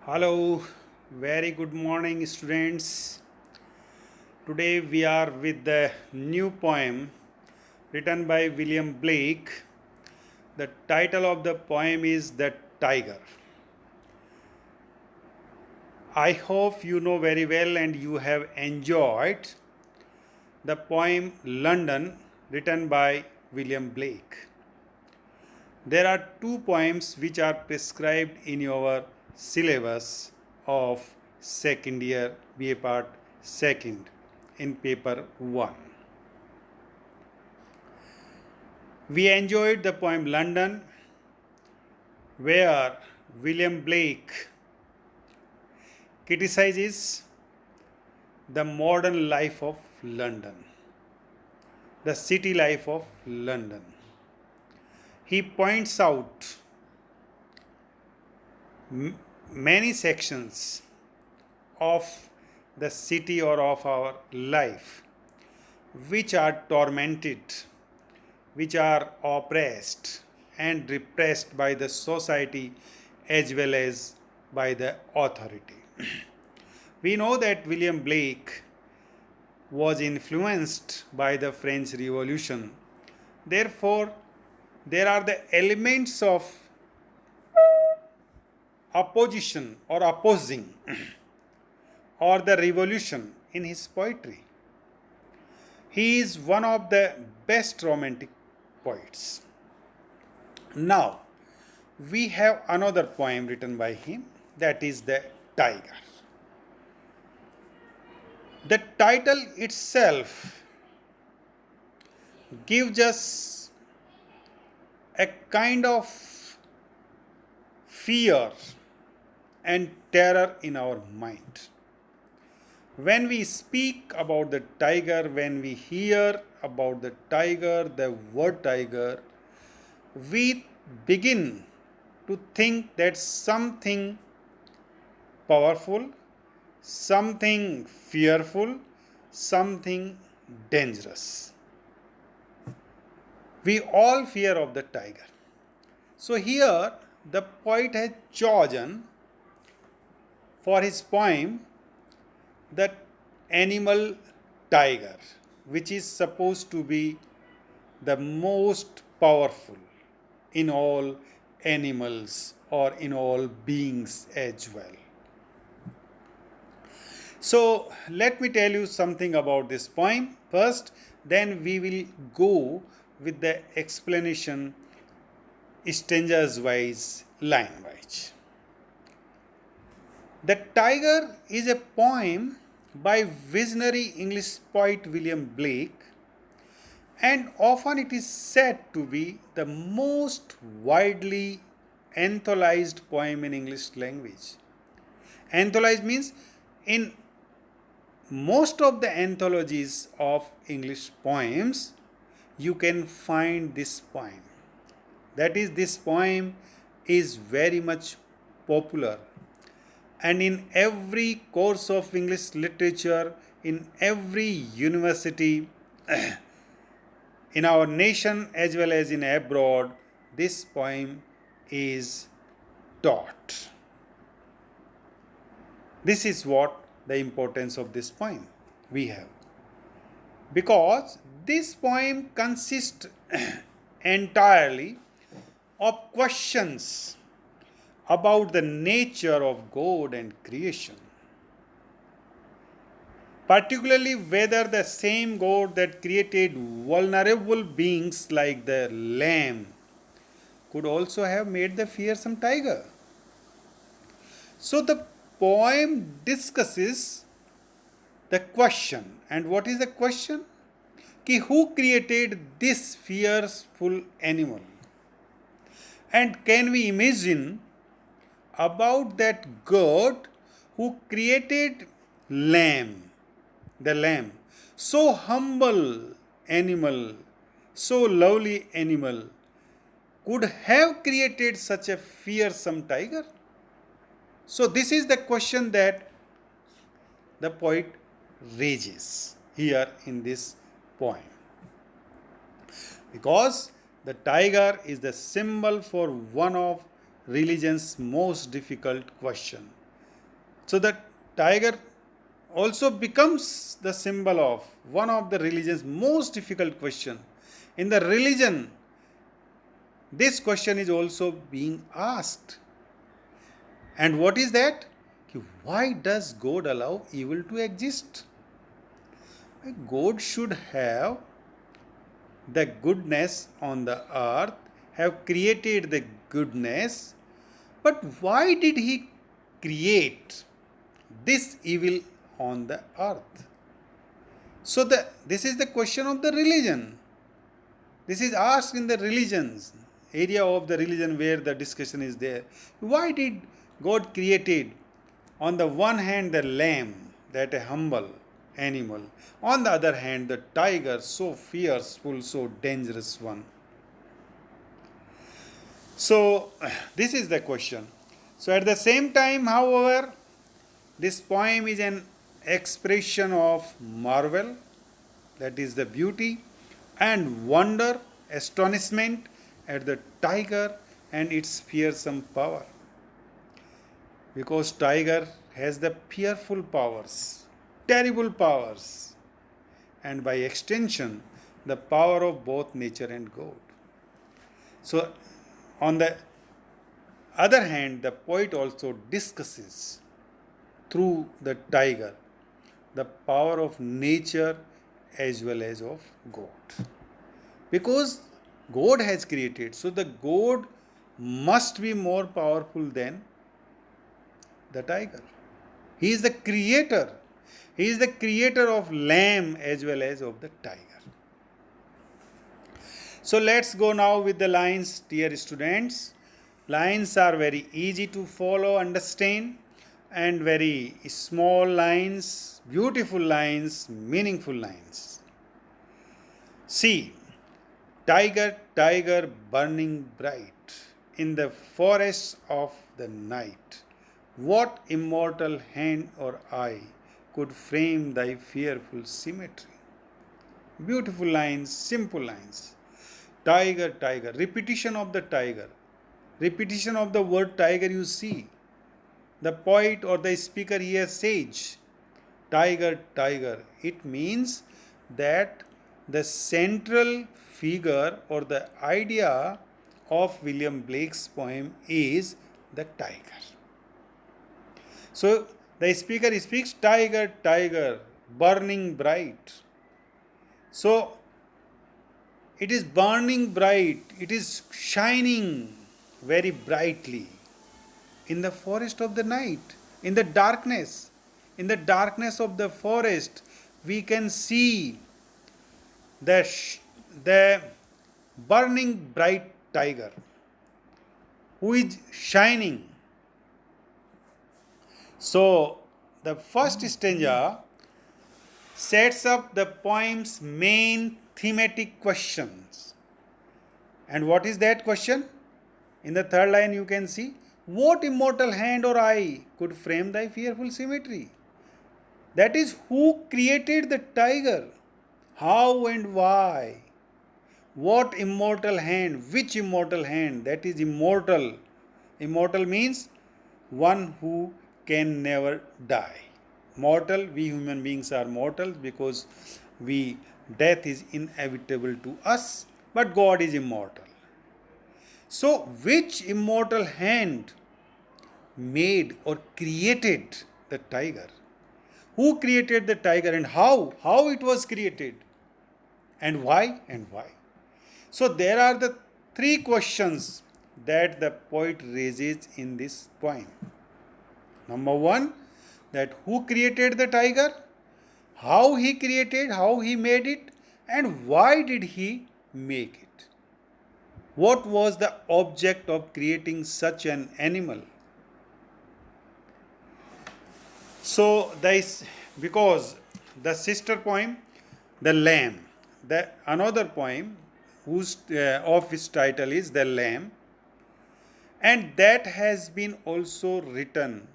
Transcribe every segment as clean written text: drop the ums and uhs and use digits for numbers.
Hello, very good morning, students. Today we are with the new poem written by William Blake. The title of the poem is The Tiger. I hope you know very well and you have enjoyed the poem London written by William Blake. There are two poems which are prescribed in your syllabus of second year BA Part 2nd in paper 1. We enjoyed the poem London, where William Blake criticizes the modern life of London, the city life of London. He points out many sections of the city or of our life which are tormented, which are oppressed and repressed by the society as well as by the authority. We know that William Blake was influenced by the French Revolution. Therefore, there are the elements of opposition or opposing or the revolution in his poetry. He is one of the best romantic poets. Now, we have another poem written by him, that is The Tiger. The title itself gives us a kind of fear and terror in our mind. When we speak about the tiger, when we hear about the tiger, the word tiger, we begin to think that something powerful, something fearful, something dangerous. We all fear of the tiger. So here the poet has chosen for his poem the animal tiger, which is supposed to be the most powerful in all animals or in all beings as well. So let me tell you something about this poem first, then we will go with the explanation stanzas wise, line wise. The Tiger is a poem by visionary English poet William Blake, and often it is said to be the most widely anthologized poem in English language. Anthologized means in most of the anthologies of English poems, you can find this poem. That is, this poem is very much popular. And in every course of English literature, in every university, in our nation as well as in abroad, this poem is taught. This is what the importance of this poem we have. Because this poem consists entirely of questions about the nature of God and creation. Particularly whether the same God that created vulnerable beings like the lamb could also have made the fearsome tiger. So the poem discusses the question. And what is the question? Who created this fearful animal? And can we imagine about that God who created the lamb, so humble animal, so lovely animal, could have created such a fearsome tiger? So this is the question that the poet raises here in this poem. Because the tiger is the symbol for one of religion's most difficult question. So the tiger also becomes the symbol of one of the religion's most difficult question. In the religion, this question is also being asked. And what is that? Why does God allow evil to exist? God should have the goodness on the earth, have created the goodness, but why did He create this evil on the earth? So this is the question of the religion. This is asked in the religions, area of the religion where the discussion is there. Why did God created on the one hand the lamb, that a humble animal, on the other hand the tiger, so fearful, so dangerous one? So this is the question. So at the same time, however, this poem is an expression of marvel, that is the beauty, and wonder, astonishment at the tiger and its fearsome power. Because tiger has the fearful powers, terrible powers, and by extension, the power of both nature and God. So, on the other hand, the poet also discusses through the tiger the power of nature as well as of God. Because God has created, so the God must be more powerful than the tiger. He is the creator. He is the creator of lamb as well as of the tiger. So let's go now with the lines, dear students. Lines are very easy to follow, understand, and very small lines, beautiful lines, meaningful lines. See, tiger, tiger burning bright in the forests of the night. What immortal hand or eye could frame thy fearful symmetry? Beautiful lines, simple lines. Tiger, tiger, repetition of the tiger, repetition of the word tiger you see. The poet or the speaker here says, tiger, tiger. It means that the central figure or the idea of William Blake's poem is the tiger. So the speaker speaks, tiger, tiger, burning bright. So it is burning bright, it is shining very brightly in the forest of the night, in the darkness. In the darkness of the forest, we can see the burning bright tiger who is shining. So, the first stanza sets up the poem's main thematic questions. And what is that question? In the third line, you can see, what immortal hand or eye could frame thy fearful symmetry? That is, who created the tiger? How and why? What immortal hand? Which immortal hand? That is immortal. Immortal means one who can never die. Mortal, we human beings are mortal because death is inevitable to us, but God is immortal. So, which immortal hand made or created the tiger? Who created the tiger and how? How it was created? And why? And why? So, there are the three questions that the poet raises in this poem. Number one, that who created the tiger? How he created, how he made it, and why did he make it? What was the object of creating such an animal? So, because the sister poem, the lamb, the another poem whose of its title is the lamb, and that has been also written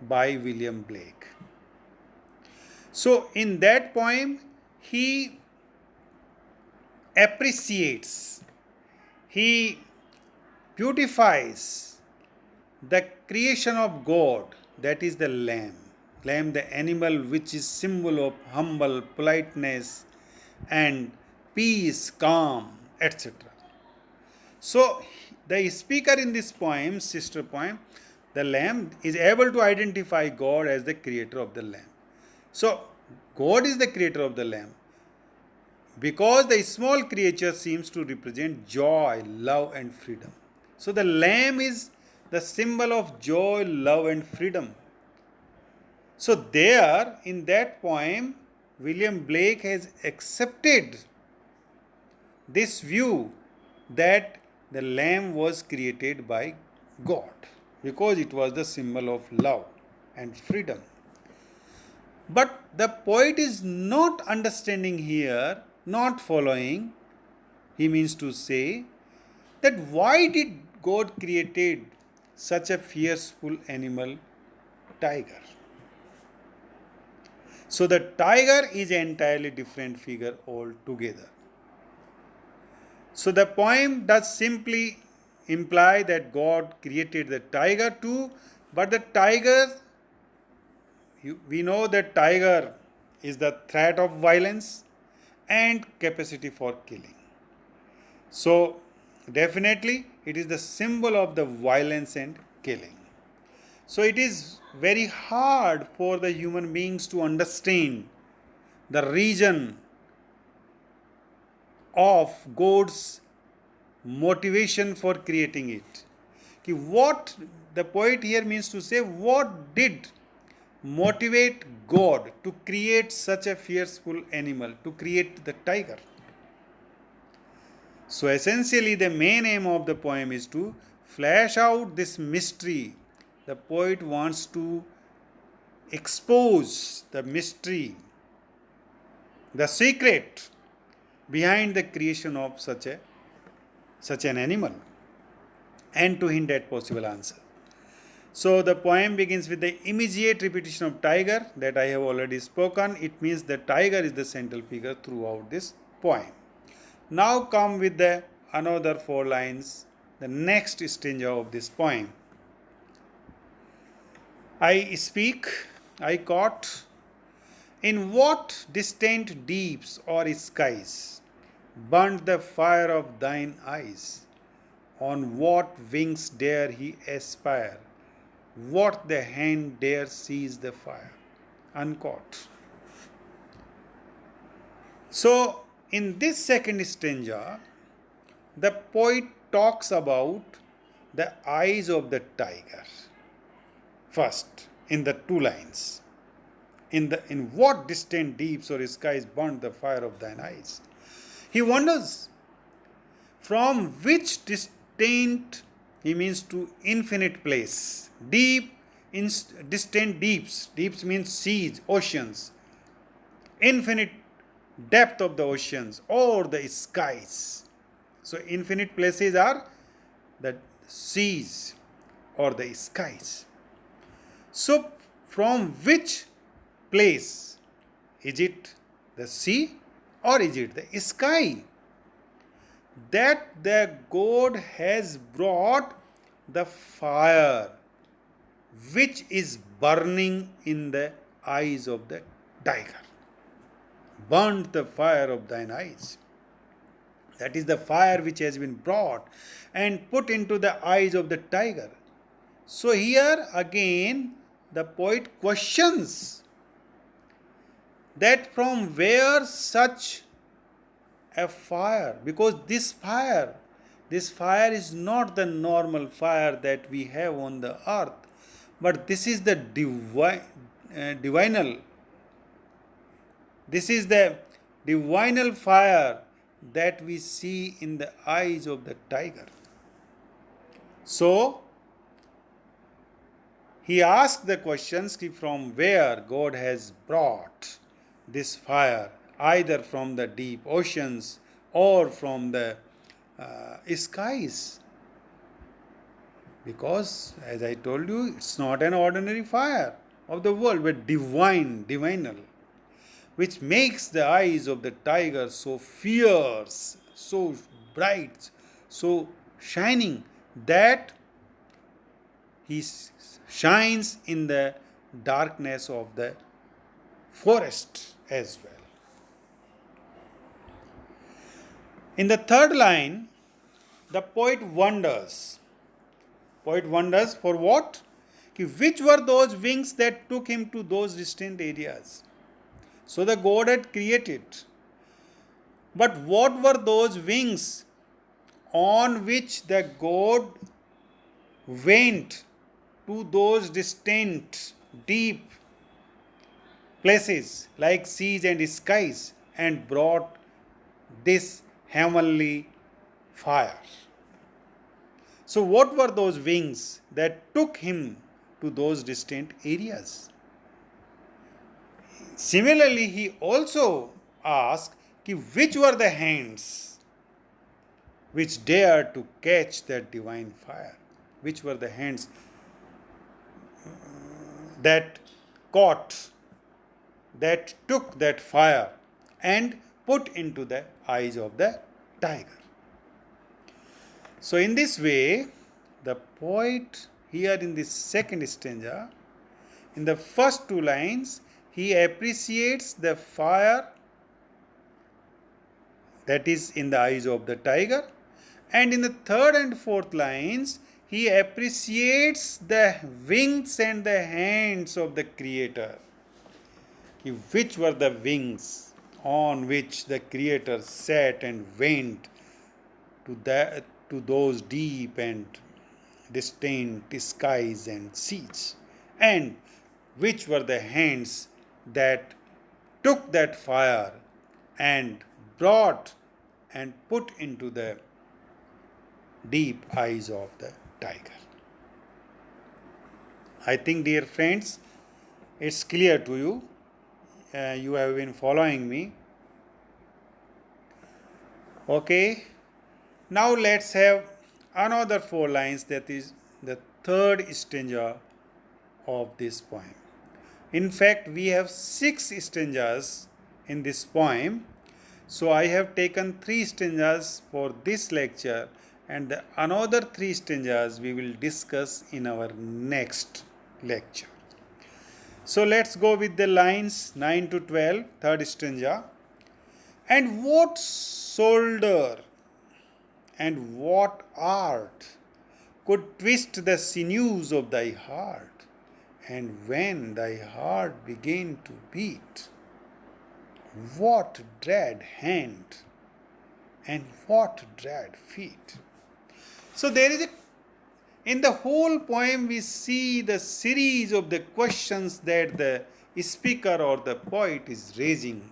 by William Blake. So, in that poem, he appreciates, he beautifies the creation of God that is the lamb. Lamb, the animal which is symbol of humble politeness and peace, calm, etc. So, the speaker in this poem, sister poem, the lamb, is able to identify God as the creator of the lamb. So, God is the creator of the lamb because the small creature seems to represent joy, love, and freedom. So, the lamb is the symbol of joy, love, and freedom. So, there in that poem, William Blake has accepted this view that the lamb was created by God because it was the symbol of love and freedom. But the poet is not understanding here, not following. He means to say that why did God created such a fearful animal, tiger? So the tiger is an entirely different figure altogether. So the poem does simply imply that God created the tiger too, but the tiger, we know that tiger is the threat of violence and capacity for killing. So definitely it is the symbol of the violence and killing. So it is very hard for the human beings to understand the reason of God's motivation for creating it. What the poet here means to say, what did motivate God to create such a fearful animal, to create the tiger? So essentially the main aim of the poem is to flesh out this mystery. The poet wants to expose the mystery, the secret behind the creation of such an animal, and to hint at possible answer. So the poem begins with the immediate repetition of tiger that I have already spoken. It means the tiger is the central figure throughout this poem. Now come with the another 4 lines, the next stanza of this poem. I speak, I caught, in what distant deeps or skies burnt the fire of thine eyes? On what wings dare he aspire? What the hand dare seize the fire? Uncaught. So, in this second stanza, the poet talks about the eyes of the tiger. First, in the 2 lines. In what distant deeps or skies burnt the fire of thine eyes? He wonders from which distant, he means to infinite place, deep, distant deeps. Deeps means seas, oceans, infinite depth of the oceans or the skies. So infinite places are the seas or the skies. So from which place? Is it the sea or is it the sky? That the God has brought the fire which is burning in the eyes of the tiger. Burnt the fire of thine eyes. That is the fire which has been brought and put into the eyes of the tiger. So here again the poet questions that from where such a fire, because this fire is not the normal fire that we have on the earth, but this is the divinal. This is the divinal fire that we see in the eyes of the tiger. So he asked the questions from where God has brought this fire, either from the deep oceans or from the skies. Because, as I told you, it's not an ordinary fire of the world, but divinal, which makes the eyes of the tiger so fierce, so bright, so shining, that he shines in the darkness of the forest as well. In the third line, the poet wonders. Poet wonders for what? Which were those wings that took him to those distant areas? So the God had created. But what were those wings on which the God went to those distant, deep places like seas and skies and brought this heavenly fire? So, what were those wings that took him to those distant areas? Similarly, he also asked which were the hands which dared to catch that divine fire? Which were the hands that caught, that took that fire and put into the eyes of the tiger? So, in this way, the poet here in this second stanza, in the first two lines, he appreciates the fire that is in the eyes of the tiger, and in the third and fourth lines, he appreciates the wings and the hands of the Creator. Which were the wings on which the Creator sat and went to those deep and distant skies and seas, and which were the hands that took that fire and brought and put into the deep eyes of the tiger. I think, dear friends, it's clear to you. You have been following me. Okay. Now let's have another four lines, that is the third stanza of this poem. In fact, we have 6 stanzas in this poem. So I have taken 3 stanzas for this lecture, and the another 3 stanzas we will discuss in our next lecture. So let's go with the lines 9 to 12, third stanza. And what solder and what art could twist the sinews of thy heart? And when thy heart began to beat, what dread hand and what dread feet? So there is in the whole poem we see the series of the questions that the speaker or the poet is raising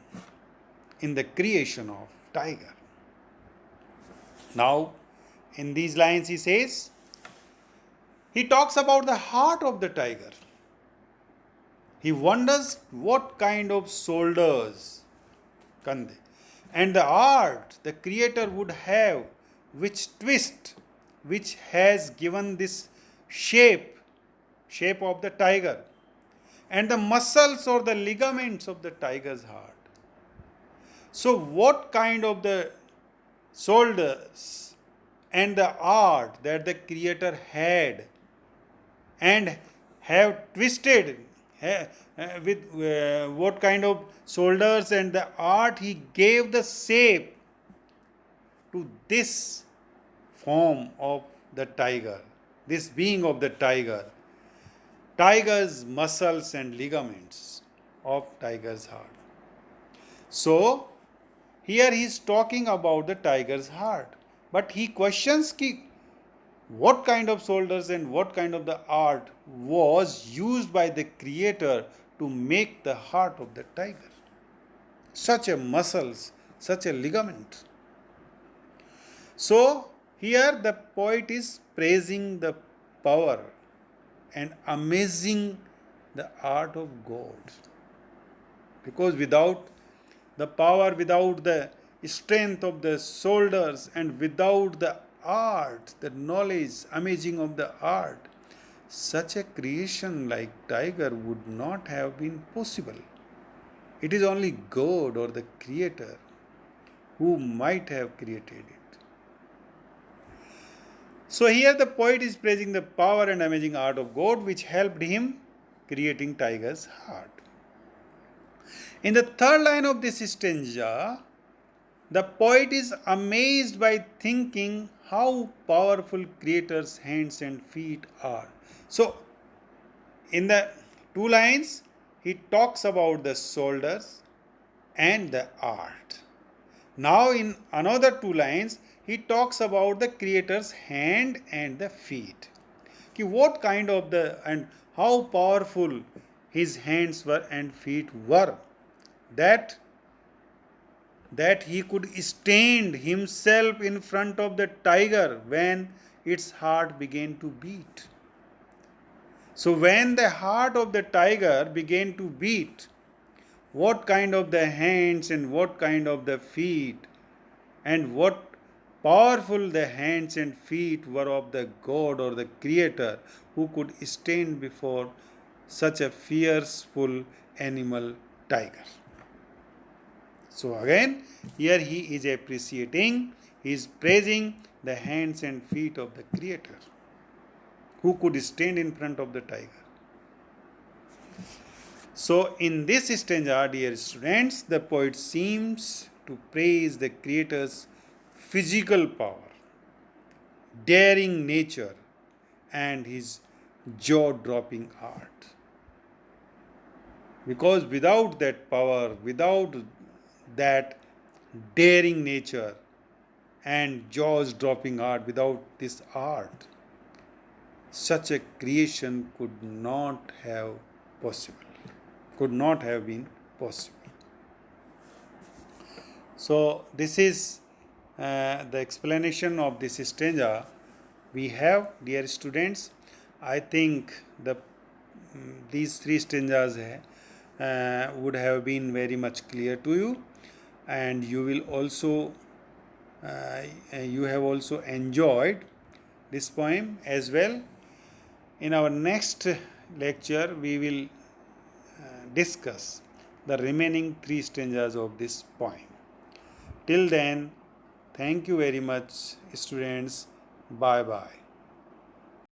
in the creation of tiger. Now, in these lines he says, he talks about the heart of the tiger. He wonders what kind of shoulders and the art the creator would have, which twist, which has given this shape of the tiger, and the muscles or the ligaments of the tiger's heart. So what kind of the shoulders and the art that the creator had and have twisted with what kind of shoulders and the art he gave the shape to this form of the tiger, this being of the tiger, tiger's muscles and ligaments of tiger's heart. So here he is talking about the tiger's heart, but he questions what kind of shoulders and what kind of the art was used by the creator to make the heart of the tiger. Such a muscles, such a ligament. So here the poet is praising the power and amazing the art of God. Because without the power, without the strength of the shoulders, and without the art, the knowledge, amazing of the art, such a creation like tiger would not have been possible. It is only God or the creator who might have created it. So here the poet is praising the power and amazing art of God which helped him creating tiger's heart. In the third line of this stanza, the poet is amazed by thinking how powerful creator's hands and feet are. So in the two lines, he talks about the shoulders and the art. Now in another two lines, he talks about the creator's hand and the feet. What kind of the and how powerful his hands were and feet were, that he could stand himself in front of the tiger when its heart began to beat. So when the heart of the tiger began to beat, what kind of the hands and what kind of the feet and what powerful the hands and feet were of the God or the Creator who could stand before such a fearful animal tiger. So again, here he is appreciating, he is praising the hands and feet of the Creator who could stand in front of the tiger. So in this stanza, dear students, the poet seems to praise the Creator's physical power, daring nature, and his jaw-dropping art. Because without that power, without that daring nature and jaws-dropping art, without this art, such a creation could not have been possible. So this is the explanation of this stanza we have, dear students. I think these three stanzas would have been very much clear to you, and you will also you have also enjoyed this poem as well. In our next lecture, we will discuss the remaining three stanzas of this poem. Till then, thank you very much, students. Bye bye.